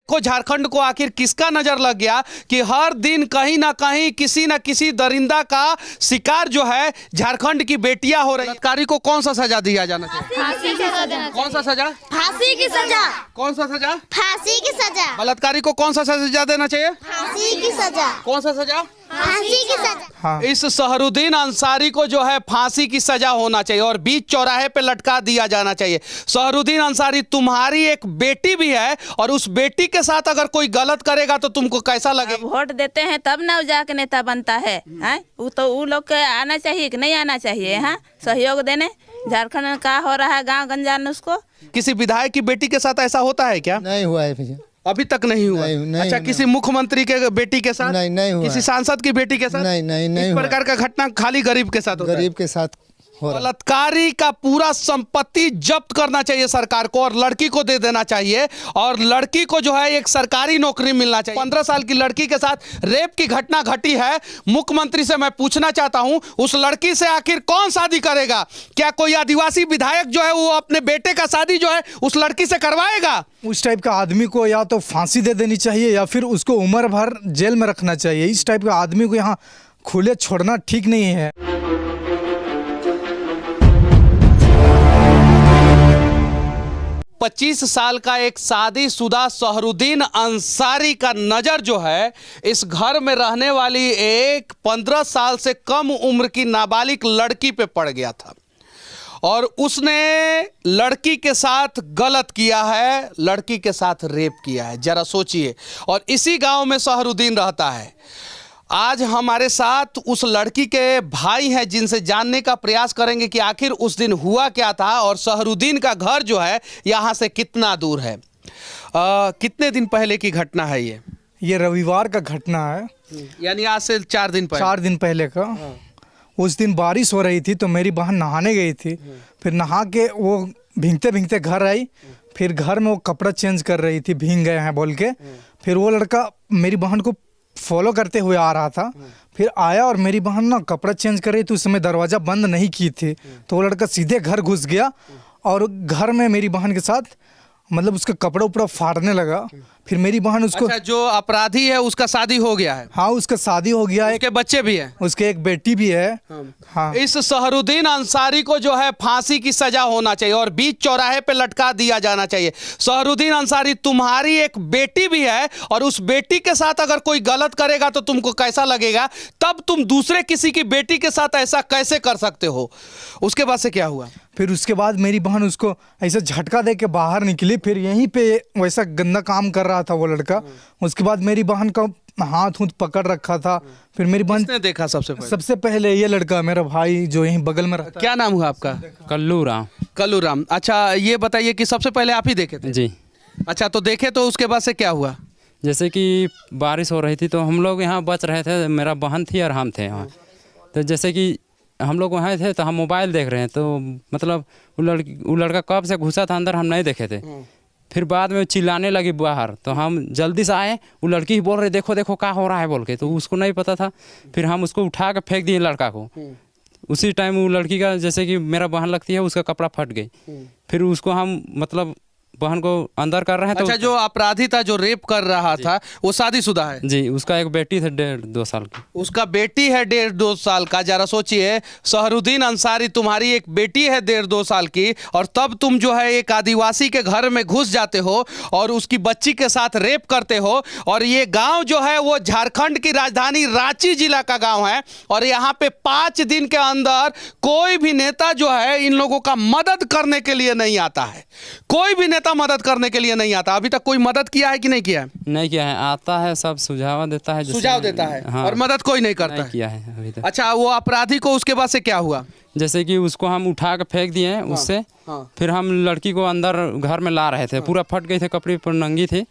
को झारखंड को आखिर किसका नजर लग गया कि हर दिन कहीं ना कहीं किसी न किसी दरिंदा का शिकार जो है झारखंड की बेटियां हो रही है। बलात्कारी को कौन सा सजा दिया जाना चाहिए? फांसी की सजा देना कौन सा सजा? फांसी की सजा। कौन सा सजा? फांसी की सजा। बलात्कारी को कौन सा सजा देना चाहिए? फांसी की सजा। कौन सा सजा? फांसी की सजा। हाँ। इस सहरुद्दीन अंसारी को जो है फांसी की सजा होना चाहिए और बीच चौराहे पे लटका दिया जाना चाहिए। सहरुद्दीन अंसारी, तुम्हारी एक बेटी भी है और उस बेटी के साथ अगर कोई गलत करेगा तो तुमको कैसा लगेगा? वोट देते हैं तब ना जाके नेता बनता है, हैं? वो तो वो लोग के आना चाहिए कि नहीं आना चाहिए? हाँ, सहयोग देने। झारखंड में क्या हो रहा है गांव गंजान उसको। किसी विधायक की बेटी के साथ ऐसा होता है क्या? नहीं हुआ है भैया, अभी तक नहीं हुआ। नहीं, अच्छा, नहीं, किसी मुख्यमंत्री के बेटी के साथ? नहीं हुआ। किसी सांसद की बेटी के साथ? नहीं इस हुआ। प्रकार का घटना खाली गरीब के साथ होता है। गरीब के साथ हो रहा है। बलात्कारी का पूरा संपत्ति जब्त करना चाहिए सरकार को और लड़की को दे देना चाहिए और लड़की को जो है एक सरकारी नौकरी मिलना चाहिए। 15 साल की लड़की के साथ रेप की घटना घटी है। मुख्यमंत्री से मैं पूछना चाहता हूं, उस लड़की से आखिर कौन शादी करेगा? क्या कोई आदिवासी विधायक जो है वो अपने बेटे का शादी जो है उस लड़की से करवाएगा? उस टाइप का आदमी को या तो फांसी दे देनी चाहिए या फिर उसको उम्र भर जेल में रखना चाहिए। इस टाइप का आदमी को यहाँ खुले छोड़ना ठीक नहीं है। 25 साल का एक शादीशुदा सहरुद्दीन अंसारी का नज़र जो है इस घर में रहने वाली एक 15 साल से कम उम्र की नाबालिग लड़की पे पड़ गया था और उसने लड़की के साथ गलत किया है, लड़की के साथ रेप किया है। जरा सोचिए। और इसी गांव में सहरुद्दीन रहता है। आज हमारे साथ उस लड़की के भाई हैं जिनसे जानने का प्रयास करेंगे कि आखिर उस दिन हुआ क्या था और सहरुद्दीन का घर जो है यहाँ से कितना दूर है। कितने दिन पहले की घटना है ये रविवार का घटना है, यानी आज से 4 दिन पहले। 4 दिन पहले का। उस दिन बारिश हो रही थी तो मेरी बहन नहाने गई थी। फिर नहा के वो भीगते भीगते घर आई। फिर घर में वो कपड़ा चेंज कर रही थी, भीग गए हैं बोल के। फिर वो लड़का मेरी बहन को फॉलो करते हुए आ रहा था। फिर आया और मेरी बहन ना कपड़ा चेंज कर रही थी, उस समय दरवाज़ा बंद नहीं की थी। तो वो लड़का सीधे घर घुस गया और घर में मेरी बहन के साथ मतलब उसका कपड़ा उपड़ा फाड़ने लगा। फिर मेरी बहन उसको अच्छा, जो अपराधी है उसका शादी हो गया है? हाँ, उसका शादी हो गया है। उसके बच्चे भी हैं? उसके एक बेटी भी है। हाँ। इस सहरुद्दीन अंसारी को जो है फांसी की सजा होना चाहिए और बीच चौराहे पे लटका दिया जाना चाहिए। सहरुद्दीन अंसारी, तुम्हारी एक बेटी भी है और उस बेटी के साथ अगर कोई गलत करेगा तो तुमको कैसा लगेगा? तब तुम दूसरे किसी की बेटी के साथ ऐसा कैसे कर सकते हो? उसके बाद से क्या हुआ? फिर उसके बाद मेरी बहन उसको ऐसे झटका दे के बाहर निकली। फिर यहीं पे वैसा गंदा काम कर रहा था वो लड़का। उसके बाद मेरी बहन का हाथ पकड़ रखा था। फिर मेरी बहन किसने देखा सबसे पहले ये लड़का मेरा भाई जो यहीं बगल में रहता है। क्या नाम हुआ आपका? कल्लू राम। कल्लू राम। अच्छा, ये बताइए कि सबसे पहले आप ही देखे थे? जी। अच्छा, तो देखे तो उसके बाद से क्या हुआ? जैसे कि बारिश हो रही थी तो हम लोग यहाँ बच रहे थे, मेरा बहन थी और हम थे यहाँ। तो जैसे कि हम लोग वहाँ थे तो हम मोबाइल देख रहे हैं तो मतलब वो लड़का कब से घुसा था अंदर हम नहीं देखे थे। फिर बाद में चिल्लाने लगी बाहर तो हम जल्दी से आए। वो लड़की ही बोल रही देखो देखो क्या हो रहा है बोल के, तो उसको नहीं पता था। फिर हम उसको उठा के फेंक दिए लड़का को। उसी टाइम वो लड़की का जैसे कि मेरा बहन लगती है उसका कपड़ा फट गई। फिर उसको हम मतलब बहन को अंदर कर रहे हैं। अच्छा, तो जो अपराधी था जो रेप कर रहा था वो शादीशुदा है? जी, उसका एक बेटी थे 1.5-2 साल की। उसका बेटी है 1.5-2 साल का। जरा सोचिए, सहरुद्दीन अंसारी, तुम्हारी एक बेटी है 1.5-2 साल की और तब तुम जो है एक आदिवासी के घर में घुस जाते हो और उसकी बच्ची के साथ रेप करते हो। और ये गांव जो है वो झारखंड की राजधानी रांची जिला का गांव है और यहाँ पे 5 दिन के अंदर कोई भी नेता जो है इन लोगों का मदद करने के लिए नहीं आता है। कोई भी नेता मदद करने के लिए नहीं आता। अभी तक कोई मदद किया है कि नहीं किया है? नहीं किया है। आता है, सब सुझाव देता है, सुझाव देता है। हाँ, और मदद कोई नहीं करता नहीं है? किया है अभी तक। अच्छा, वो अपराधी को उसके बाद से क्या हुआ? जैसे कि उसको हम उठा के फेंक दिए हैं उससे। फिर हम लड़की को अंदर घर में ला रहे थे, पूरा फट गई थे, कपड़े पर नंगी थी।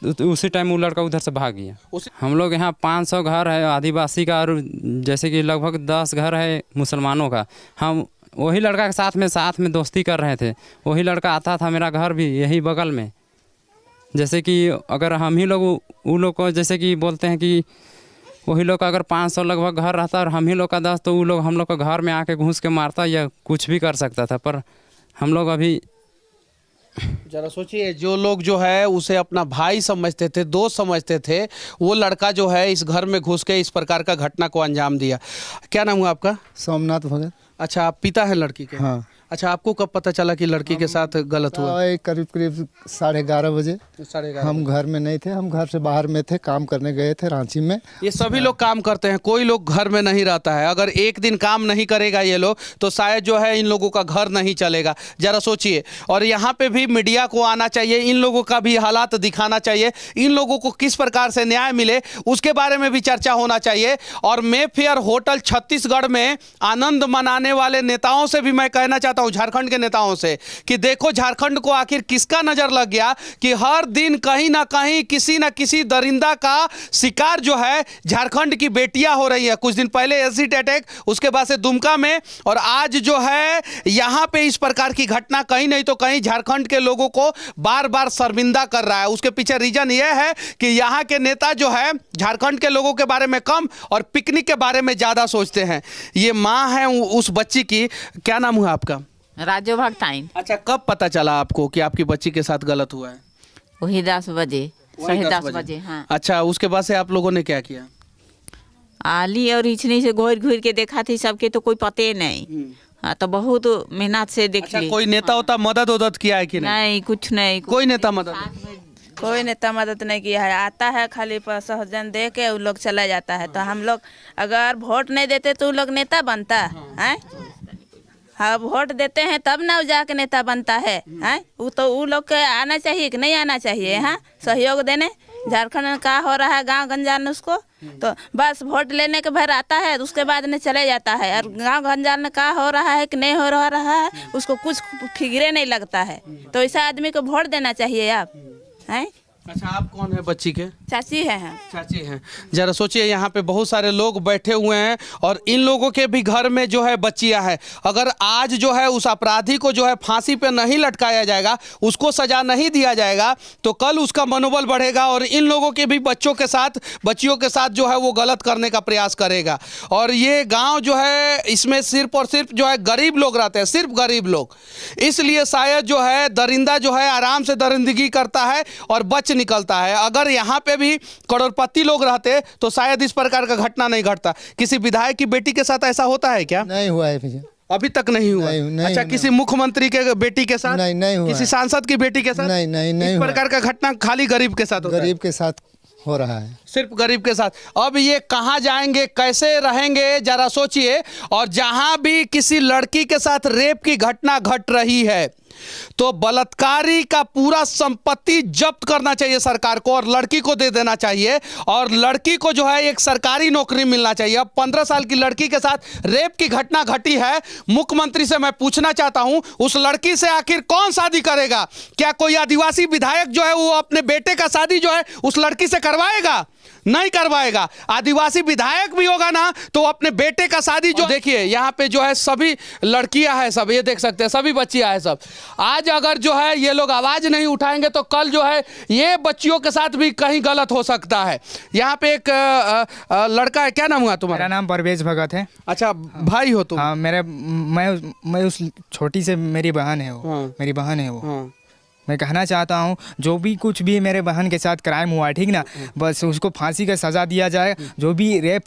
तो उसी टाइम वो लड़का उधर से भाग गया। हम लोग यहाँ 500 घर है आदिवासी का और जैसे कि लगभग 10 घर है मुसलमानों का। हम वही लड़का के साथ में दोस्ती कर रहे थे। वही लड़का आता था, मेरा घर भी यही बगल में। जैसे कि अगर हम ही लोग वो लोग को जैसे कि बोलते हैं कि वही लोग का अगर 500 लगभग घर रहता और हम ही लोग का 10 तो वो लोग हम लोग का घर में आके घुस के मारता या कुछ भी कर सकता था। पर हम लोग अभी जरा सोचिए, जो लोग जो है उसे अपना भाई समझते थे, दोस्त समझते थे, वो लड़का जो है इस घर में घुस के इस प्रकार का घटना को अंजाम दिया। क्या नाम हुआ आपका? सोमनाथ भगत। अच्छा, आप पिता हैं लड़की के? हाँ। अच्छा, आपको कब पता चला कि लड़की के साथ गलत हुआ? करीब करीब 11:30 बजे। 11:30 हम घर में नहीं थे, हम घर से बाहर में थे, काम करने गए थे रांची में। ये सभी लोग काम करते हैं, कोई लोग घर में नहीं रहता है। अगर एक दिन काम नहीं करेगा ये लोग तो शायद जो है इन लोगों का घर नहीं चलेगा। जरा सोचिए, और यहाँ पे भी मीडिया को आना चाहिए, इन लोगों का भी हालात दिखाना चाहिए, इन लोगों को किस प्रकार से न्याय मिले उसके बारे में भी चर्चा होना चाहिए। और मेफेयर होटल छत्तीसगढ़ में आनंद मनाने वाले नेताओं से भी मैं कहना चाहता हूँ, झारखंड के नेताओं से, कि देखो झारखंड को आखिर किसका नजर लग गया कि हर दिन कहीं ना कहीं किसी ना किसी दरिंदा का शिकार जो है झारखंड की बेटियां हो रही है। कुछ दिन पहले एसिड अटैक, उसके बाद से दुमका में, और आज जो है यहां पे इस प्रकार की घटना कहीं नहीं तो कहीं झारखंड के लोगों को बार बार शर्मिंदा कर रहा है। उसके पीछे रीजन यह है कि यहां के नेता जो है झारखंड के लोगों के बारे में कम और पिकनिक के बारे में ज्यादा सोचते हैं। ये माँ है उस बच्ची की। क्या नाम हुआ आपका? राजू भगताइन। अच्छा, कब पता चला आपको कि आपकी बच्ची के साथ गलत हुआ है? वही 10 बजे, वही 10 बजे। हाँ। अच्छा, उसके बाद से आप लोगों ने क्या किया? आली और हिचनी से घूर घूर के देखा थी, सबके तो कोई पते नहीं। हाँ, तो बहुत मेहनत से देख अच्छा, ली। कोई नेता होता मदद उदद किया है कि नहीं? नहीं, कुछ नहीं। कोई नेता मदद? कोई नेता मदद नहीं किया है। आता है खाली सहजन दे के वो लोग चला जाता है। तो हम लोग अगर वोट नहीं देते तो वो लोग नेता बनता है? हाँ, वोट देते हैं तब ना जाके नेता बनता है। हैं? वो तो वो लोग के आना चाहिए कि नहीं आना चाहिए? हाँ, सहयोग देने। झारखंड में क्या हो रहा है गांव गंजान में उसको तो बस वोट लेने के भर आता है, उसके बाद में चले जाता है। और गांव गंजान में क्या हो रहा है कि नहीं हो रहा है उसको कुछ फिक्रे नहीं लगता है। तो ऐसा आदमी को वोट देना चाहिए आप। हैं? अच्छा, आप कौन है बच्ची के? चाची है हम। चाची हैं। जरा सोचिए, यहाँ पे बहुत सारे लोग बैठे हुए हैं और इन लोगों के भी घर में जो है बच्चियाँ हैं। अगर आज जो है उस अपराधी को जो है फांसी पे नहीं लटकाया जाएगा, उसको सजा नहीं दिया जाएगा, तो कल उसका मनोबल बढ़ेगा और इन लोगों के भी बच्चों के साथ, बच्चियों के साथ जो है वो गलत करने का प्रयास करेगा। और ये गाँव जो है इसमें सिर्फ और सिर्फ जो है गरीब लोग रहते हैं, सिर्फ गरीब लोग। इसलिए शायद जो है दरिंदा जो है आराम से दरिंदगी करता है और बच निकलता है। अगर यहाँ पे भी करोड़पति लोग रहते तो शायद इस प्रकार का घटना नहीं घटता। किसी विधायक की बेटी के साथ ऐसा होता है क्या? नहीं हुआ है भैया, अभी तक नहीं हुआ। नहीं, अच्छा, किसी मुख्यमंत्री के बेटी के साथ? नहीं हुआ। किसी सांसद की बेटी के साथ? नहीं इस हुआ। प्रकार का घटना खाली गरीब के साथ होता है? गरीब के साथ हो रहा है, सिर्फ गरीब के साथ। अब ये कहाँ जाएंगे, कैसे रहेंगे, जरा सोचिए। और जहां भी किसी लड़की के साथ रेप की घटना घट रही है तो बलात्कारी का पूरा संपत्ति जब्त करना चाहिए सरकार को और लड़की को दे देना चाहिए। और लड़की को जो है एक सरकारी नौकरी मिलना चाहिए। अब 15 साल की लड़की के साथ रेप की घटना घटी है। मुख्यमंत्री से मैं पूछना चाहता हूं, उस लड़की से आखिर कौन शादी करेगा? क्या कोई आदिवासी विधायक जो है वो अपने बेटे का शादी जो है उस लड़की से करवाएगा? नहीं करवाएगा। आदिवासी विधायक भी होगा ना तो अपने बेटे का शादी जो, देखिए यहाँ पे जो है सभी लड़कियां हैं, सब ये देख सकते हैं, सभी बच्चियां हैं सब। आज अगर जो है ये लोग आवाज नहीं उठाएंगे तो कल जो है ये बच्चियों के साथ भी कहीं गलत हो सकता है। यहाँ पे एक लड़का है, क्या नाम हुआ तुम्हारा? मेरा नाम परवेज भगत है। अच्छा, भाई हो तुम? हाँ, मैं उस छोटी से मेरी बहन है वो। हाँ। मेरी बहन है वो। हाँ। मैं कहना चाहता हूँ जो भी कुछ भी मेरे बहन के साथ क्राइम हुआ, ठीक ना, बस उसको फांसी का सज़ा दिया जाए। जो भी रेप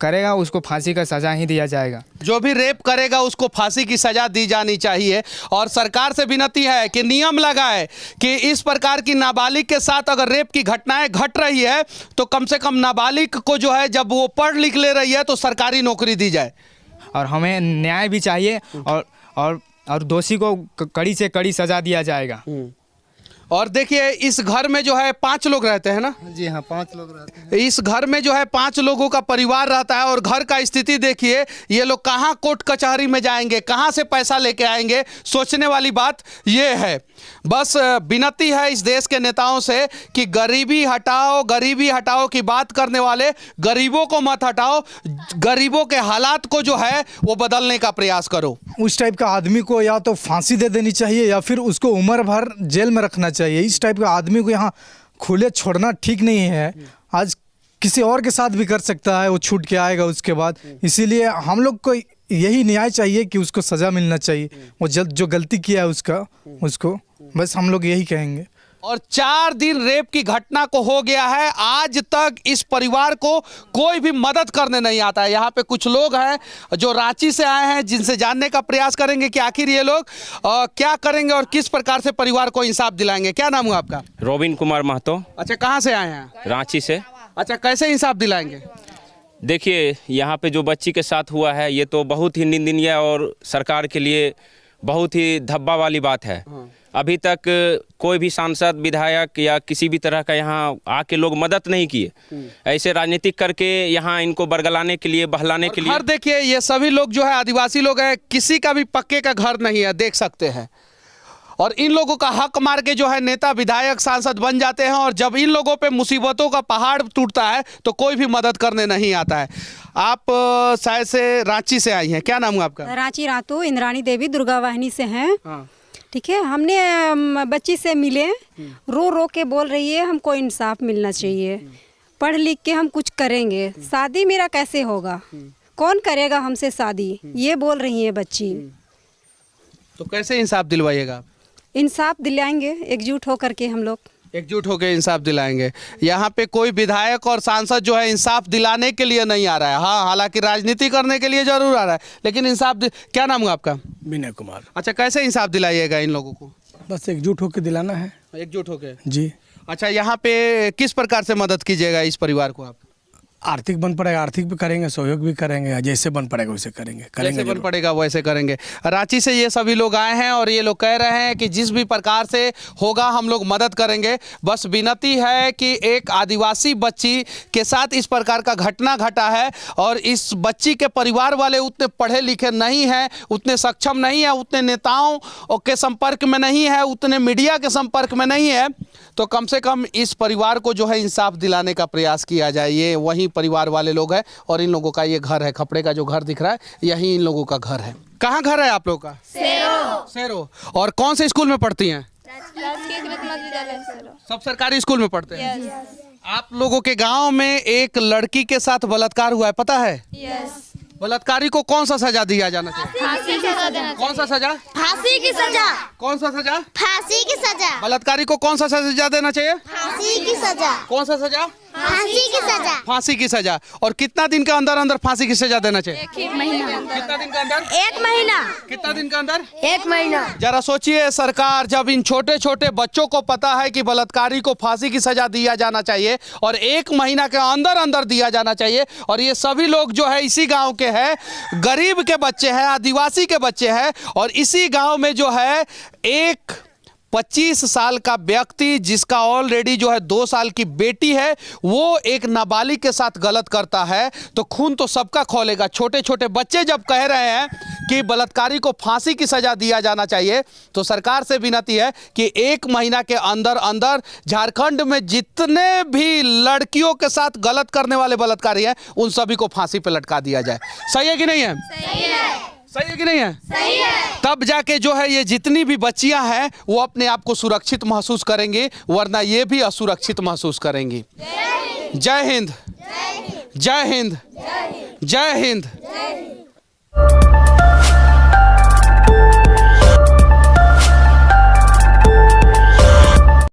करेगा उसको फांसी का सज़ा ही दिया जाएगा। जो भी रेप करेगा उसको फांसी की सज़ा दी जानी चाहिए। और सरकार से विनती है कि नियम लगाए कि इस प्रकार की नाबालिग के साथ अगर रेप की घटनाएं घट रही है तो कम से कम नाबालिग को जो है जब वो पढ़ लिख ले रही है तो सरकारी नौकरी दी जाए। और हमें न्याय भी चाहिए और दोषी को कड़ी से कड़ी सज़ा दिया जाएगा। और देखिए इस घर में जो है 5 लोग रहते हैं ना? जी हाँ, 5 लोग रहते हैं। इस घर में जो है 5 लोगों का परिवार रहता है और घर का स्थिति देखिए, ये लोग कहाँ कोर्ट कचहरी में जाएंगे, कहाँ से पैसा लेके आएंगे? सोचने वाली बात ये है। बस विनती है इस देश के नेताओं से कि गरीबी हटाओ की बात करने वाले गरीबों को मत हटाओ, गरीबों के हालात को जो है वो बदलने का प्रयास करो। उस टाइप का आदमी को या तो फांसी दे देनी चाहिए या फिर उसको उम्र भर जेल में रखना चाहिए। इस टाइप का आदमी को यहाँ खुले छोड़ना ठीक नहीं है। आज किसी और के साथ भी कर सकता है, वो छूट के आएगा उसके बाद। इसीलिए हम लोग को यही न्याय चाहिए कि उसको सज़ा मिलना चाहिए, वो जो गलती किया है उसको बस हम लोग यही कहेंगे। और 4 दिन रेप की घटना को हो गया है, आज तक इस परिवार को कोई भी मदद करने नहीं आता है। यहाँ पे कुछ लोग हैं जो रांची से आए हैं, जिनसे जानने का प्रयास करेंगे कि आखिर ये लोग क्या करेंगे और किस प्रकार से परिवार को इंसाफ दिलाएंगे। क्या नाम हुआ आपका? रोबिन कुमार महतो। अच्छा, कहाँ से आए हैं? रांची से। अच्छा, कैसे इंसाफ दिलाएंगे? देखिए, यहाँ पे जो बच्ची के साथ हुआ है ये तो बहुत ही निंदनीय और सरकार के लिए बहुत ही धब्बा वाली बात है। अभी तक कोई भी सांसद, विधायक या किसी भी तरह का यहाँ आके लोग मदद नहीं किए। ऐसे राजनीतिक करके यहाँ इनको बरगलाने के लिए, बहलाने के लिए। घर देखिए, ये सभी लोग जो है आदिवासी लोग हैं, किसी का भी पक्के का घर नहीं है, देख सकते हैं। और इन लोगों का हक मार के जो है नेता, विधायक, सांसद बन जाते हैं, और जब इन लोगों पे मुसीबतों का पहाड़ टूटता है तो कोई भी मदद करने नहीं आता है। आप शायद से रांची से आई हैं, क्या नाम है आपका? रांची रातू इंद्राणी देवी दुर्गा वाहिनी से हैं। हाँ। ठीक है, हमने बच्ची से मिले, रो रो के बोल रही है हमको इंसाफ मिलना चाहिए, पढ़ लिख के हम कुछ करेंगे, शादी मेरा कैसे होगा, कौन करेगा हमसे शादी, ये बोल रही है बच्ची। तो कैसे इंसाफ दिलवाइएगा आप? इंसाफ दिलाएंगे, एकजुट होकर के हम लोग एकजुट होकर इंसाफ दिलाएंगे। यहाँ पे कोई विधायक और सांसद जो है इंसाफ दिलाने के लिए नहीं आ रहा है। हाँ, हालांकि राजनीति करने के लिए जरूर आ रहा है, लेकिन इंसाफ क्या नाम है आपका? विनय कुमार। अच्छा, कैसे इंसाफ दिलाइएगा इन लोगों को? बस एकजुट होकर दिलाना है। एकजुट होकर जी। अच्छा, यहाँ पे किस प्रकार से मदद कीजिएगा इस परिवार को आप? आर्थिक बन पड़ेगा, आर्थिक भी करेंगे, सहयोग भी करेंगे, जैसे बन पड़ेगा वैसे करेंगे। जैसे बन पड़ेगा वैसे करेंगे। रांची से ये सभी लोग आए हैं और ये लोग कह रहे हैं कि जिस भी प्रकार से होगा हम लोग मदद करेंगे। बस विनती है कि एक आदिवासी बच्ची के साथ इस प्रकार का घटना घटा है और इस बच्ची के परिवार वाले उतने पढ़े लिखे नहीं हैं, उतने सक्षम नहीं है, उतने नेताओं के संपर्क में नहीं है, उतने मीडिया के संपर्क में नहीं है, तो कम से कम इस परिवार को जो है इंसाफ दिलाने का प्रयास किया जाए। ये वही परिवार वाले लोग हैं और इन लोगों का ये घर है, खपड़े का जो घर दिख रहा है यही इन लोगों का घर है। कहाँ घर है आप लोगों का? सेरो। और कौन से स्कूल में पढ़ती हैं? सब सरकारी स्कूल में पढ़ते हैं। आप लोगों के गांव में एक लड़की के साथ बलात्कार हुआ है, पता है? बलात्कारी को कौन सा सजा दिया जाना चाहिए? फांसी की सजा। कौन सा सजा? फांसी की सजा। कौन सा सजा? फांसी की सजा। बलात्कारी को कौन सा सजा देना चाहिए? फांसी की सजा। कौन सा सजा? फांसी की सजा। फांसी की सजा। और कितना दिन के अंदर अंदर फांसी की सजा देना चाहिए? 1 महीना। कितना दिन के अंदर? 1 महीना। कितना दिन के अंदर? 1 महीना। जरा सोचिए सरकार, जब इन छोटे छोटे बच्चों को पता है कि बलात्कारी को फांसी की सजा दिया जाना चाहिए और 1 महीना के अंदर अंदर दिया जाना चाहिए, और ये सभी लोग जो है इसी गांव के हैं, गरीब के बच्चे हैं, आदिवासी के बच्चे हैं, और इसी गांव में जो है एक 25 साल का व्यक्ति जिसका ऑलरेडी जो है 2 साल की बेटी है, वो एक नाबालिग के साथ गलत करता है, तो खून तो सबका खौलेगा। छोटे छोटे बच्चे जब कह रहे हैं कि बलात्कारी को फांसी की सजा दिया जाना चाहिए, तो सरकार से विनती है कि 1 महीना के अंदर अंदर झारखंड में जितने भी लड़कियों के साथ गलत करने वाले बलात्कारी हैं उन सभी को फांसी पर लटका दिया जाए। सही है कि नहीं है? सही है। सही है कि नहीं है? सही है। तब जाके जो है ये जितनी भी बच्चियां हैं वो अपने आप को सुरक्षित महसूस करेंगी, वरना ये भी असुरक्षित महसूस करेंगी। जय हिंद। जय हिंद। जय हिंद।